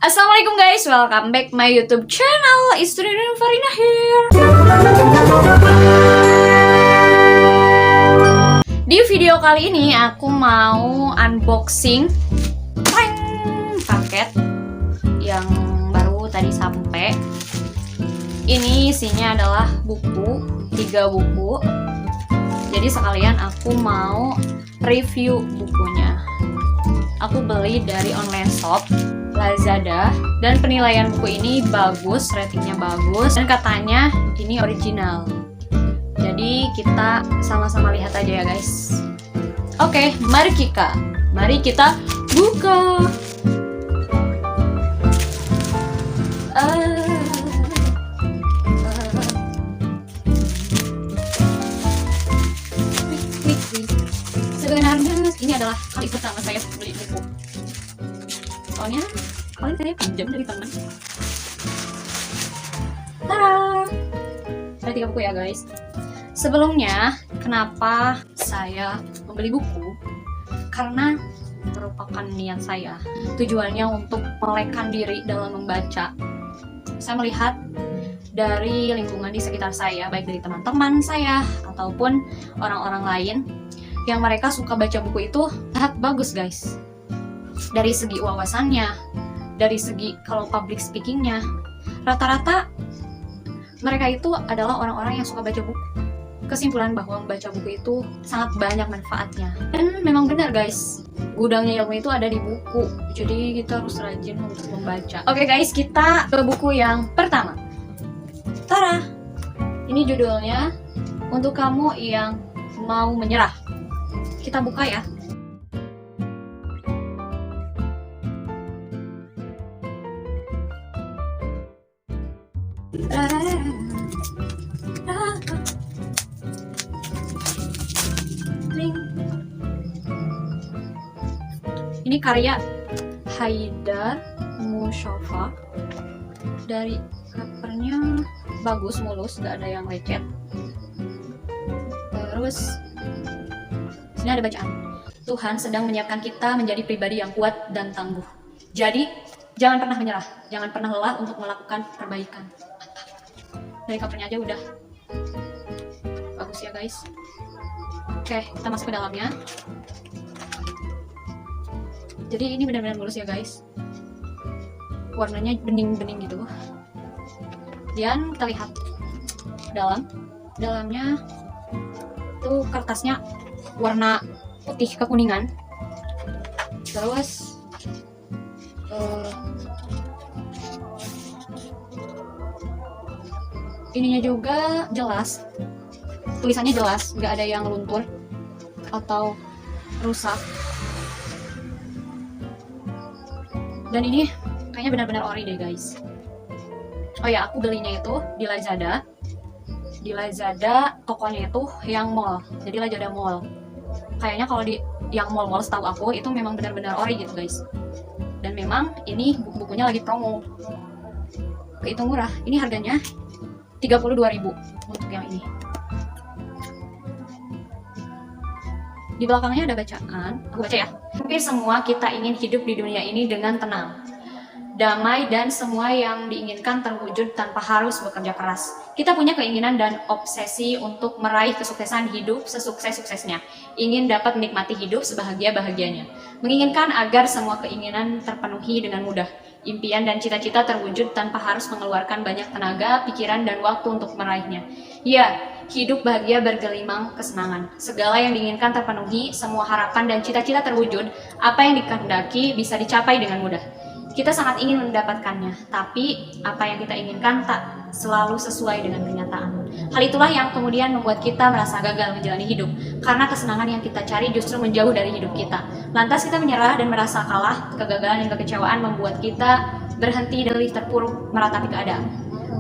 Assalamualaikum guys, welcome back my YouTube channel. Istri dan Farina here. Di video kali ini aku mau unboxing paket yang baru tadi sampai. Ini isinya adalah buku, 3 buku. Jadi sekalian aku mau review bukunya. Aku beli dari online shop Lazada, dan penilaian buku ini bagus, ratingnya bagus, dan katanya ini original. Jadi kita sama-sama lihat aja ya guys. Oke, mari kita buka. Sebenarnya ini adalah kali pertama saya beli buku. Soalnya kalian saya pinjam dari teman. Tada! Ada 3 buku ya guys. Sebelumnya, kenapa saya membeli buku? Karena merupakan niat saya. Tujuannya untuk melekkan diri dalam membaca. Saya melihat dari lingkungan di sekitar saya, baik dari teman-teman saya ataupun orang-orang lain, yang mereka suka baca buku itu sangat bagus guys. Dari segi wawasannya, dari segi kalau public speakingnya, rata-rata mereka itu adalah orang-orang yang suka baca buku. Kesimpulan bahwa membaca buku itu sangat banyak manfaatnya. Dan memang benar guys, gudangnya ilmu itu ada di buku. Jadi kita harus rajin untuk membaca. Oke guys, kita ke buku yang pertama. Tada! Ini judulnya Untuk Kamu Yang Mau Menyerah. Kita buka ya. Ini karya Haidar Mustafa. Dari covernya bagus, mulus, gak ada yang lecet. Terus sini ada bacaan. Tuhan sedang menyiapkan kita menjadi pribadi yang kuat dan tangguh. Jadi jangan pernah menyerah, jangan pernah lelah untuk melakukan perbaikan. Dari covernya aja udah bagus ya guys. Oke, kita masuk ke dalamnya. Jadi ini benar-benar mulus ya guys. Warnanya bening-bening gitu. Dan kita lihat dalamnya tuh kertasnya warna putih kekuningan. Terus ininya juga jelas, tulisannya jelas, nggak ada yang luntur atau rusak. Dan ini kayaknya benar-benar ori deh guys. Oh ya, aku belinya itu di Lazada. Di Lazada tokonya itu yang mall. Jadi Lazada Mall. Kayaknya kalau di yang mall-mall setahu aku itu memang benar-benar ori gitu guys. Dan memang ini buku-bukunya lagi promo. Kehitung murah. Ini harganya 32.000 untuk yang ini. Di belakangnya ada bacaan. Aku baca ya. Hampir semua kita ingin hidup di dunia ini dengan tenang, damai, dan semua yang diinginkan terwujud tanpa harus bekerja keras. Kita punya keinginan dan obsesi untuk meraih kesuksesan hidup sesukses-suksesnya. Ingin dapat menikmati hidup sebahagia-bahagianya. Menginginkan agar semua keinginan terpenuhi dengan mudah. Impian dan cita-cita terwujud tanpa harus mengeluarkan banyak tenaga, pikiran, dan waktu untuk meraihnya. Ya, hidup bahagia bergelimang kesenangan. Segala yang diinginkan terpenuhi, semua harapan dan cita-cita terwujud, apa yang dikehendaki bisa dicapai dengan mudah. Kita sangat ingin mendapatkannya, tapi apa yang kita inginkan tak selalu sesuai dengan kenyataan. Hal itulah yang kemudian membuat kita merasa gagal menjalani hidup, karena kesenangan yang kita cari justru menjauh dari hidup kita. Lantas kita menyerah dan merasa kalah. Kegagalan dan kekecewaan membuat kita berhenti dan terpuruk meratapi keadaan.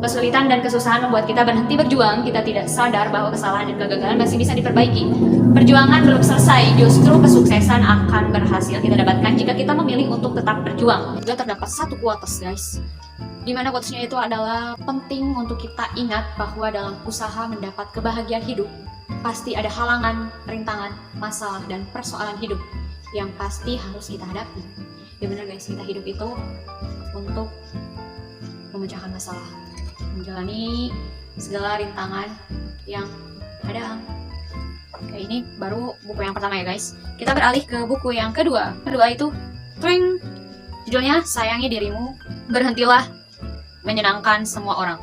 Kesulitan dan kesusahan membuat kita berhenti berjuang. Kita tidak sadar bahwa kesalahan dan kegagalan masih bisa diperbaiki. Perjuangan belum selesai, justru kesuksesan akan berhasil kita dapatkan jika kita memilih untuk tetap berjuang. Juga terdapat satu quotes guys, dimana quotesnya itu adalah penting untuk kita ingat bahwa dalam usaha mendapat kebahagiaan hidup pasti ada halangan, rintangan, masalah, dan persoalan hidup yang pasti harus kita hadapi. Ya benar guys, kita hidup itu untuk masalah, menjalani segala rintangan yang ada. Oke, ini baru buku yang pertama ya guys. Kita beralih ke buku yang kedua. Kedua itu tring, judulnya Sayangi Dirimu, Berhentilah Menyenangkan Semua Orang.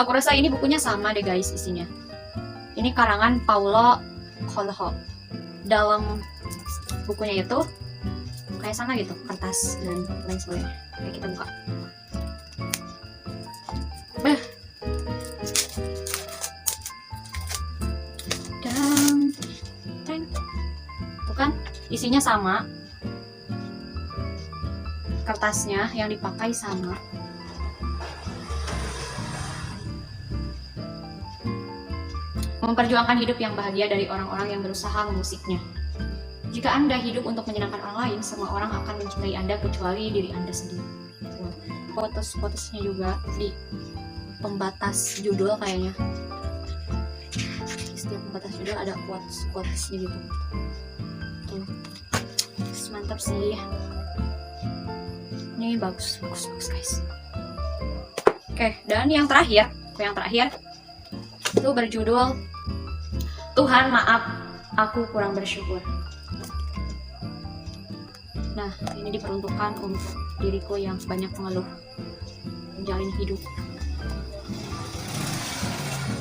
Aku rasa ini bukunya sama deh guys isinya. Ini karangan Paulo Coelho. Dalam bukunya itu kayak sama gitu, kertas dan lain sebagainya. Oke, kita buka. Dan tuh kan isinya sama, kertasnya yang dipakai sama. Memperjuangkan hidup yang bahagia dari orang-orang yang berusaha memusiknya. Jika Anda hidup untuk menyenangkan orang lain, semua orang akan mencintai Anda kecuali diri Anda sendiri. Quotes-quotesnya juga di pembatas judul kayaknya. Di setiap pembatas judul ada quotes-quotesnya gitu. Tuh. Mantap sih. Ini bagus guys. Oke, dan yang terakhir itu berjudul Tuhan Maaf, Aku Kurang Bersyukur. Nah, ini diperuntukkan untuk diriku yang banyak mengeluh menjalani hidup.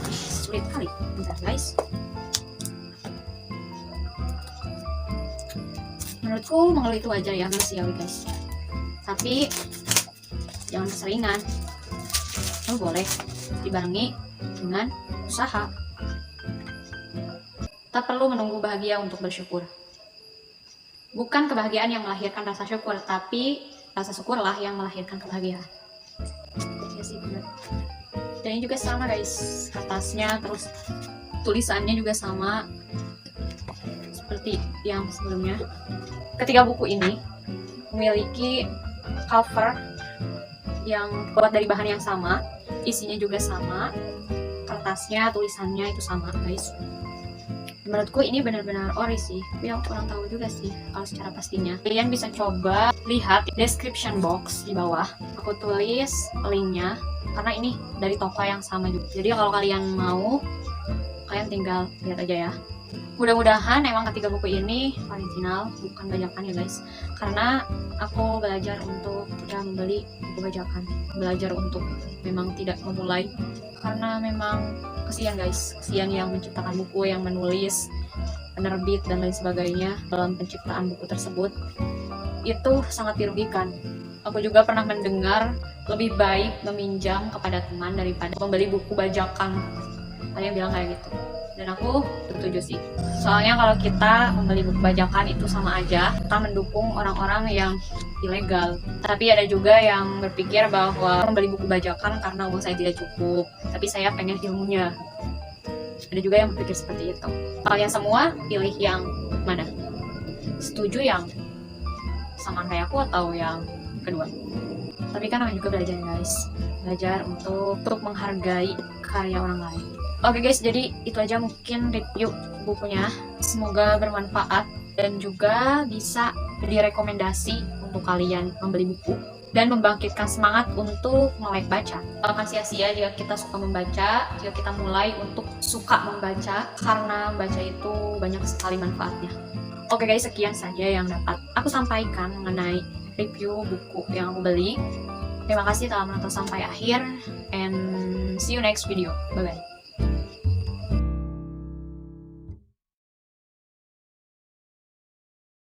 Sulit kali, bentar guys. Menurutku mengeluh itu wajar ya, manusiawi guys. Tapi jangan keseringan. Boleh dibarengi dengan usaha. Tak perlu menunggu bahagia untuk bersyukur. Bukan kebahagiaan yang melahirkan rasa syukur, tapi rasa syukurlah yang melahirkan kebahagiaan. Ya sih benar. Dan ini juga sama guys, kertasnya terus tulisannya juga sama seperti yang sebelumnya. Ketiga buku ini memiliki cover yang buat dari bahan yang sama, isinya juga sama, kertasnya, tulisannya itu sama guys. Menurutku ini benar-benar ori sih, tapi aku kurang tahu juga sih kalau secara pastinya. Kalian bisa coba lihat description box di bawah, aku tulis linknya karena ini dari toko yang sama juga. Jadi kalau kalian mau, kalian tinggal lihat aja ya. Mudah-mudahan emang ketiga buku ini original, bukan bajakan ya guys. Karena aku belajar untuk tidak membeli buku bajakan, belajar untuk memang tidak memulai. Karena memang kesian guys, kesian yang menciptakan buku, yang menulis, penerbit dan lain sebagainya dalam penciptaan buku tersebut. Itu sangat dirugikan. Aku juga pernah mendengar lebih baik meminjam kepada teman daripada membeli buku bajakan. Ada yang bilang kayak gitu. Dan aku setuju sih. Soalnya kalau kita membeli buku bajakan itu sama aja kita mendukung orang-orang yang ilegal. Tapi ada juga yang berpikir bahwa membeli buku bajakan karena uang saya tidak cukup, tapi saya pengen ilmunya. Ada juga yang berpikir seperti itu. Kalian semua pilih yang mana? Setuju yang sama kayak aku atau yang kedua? Tapi kan namanya juga belajar guys. Belajar untuk menghargai karya orang lain. Oke guys, jadi itu aja mungkin review bukunya. Semoga bermanfaat dan juga bisa jadi rekomendasi untuk kalian membeli buku dan membangkitkan semangat untuk melek baca. Akan sia-sia jika kita suka membaca, jika kita mulai untuk suka membaca, karena membaca itu banyak sekali manfaatnya. Oke guys, sekian saja yang dapat aku sampaikan mengenai review buku yang aku beli. Terima kasih telah menonton sampai akhir, and see you next video. Bye bye.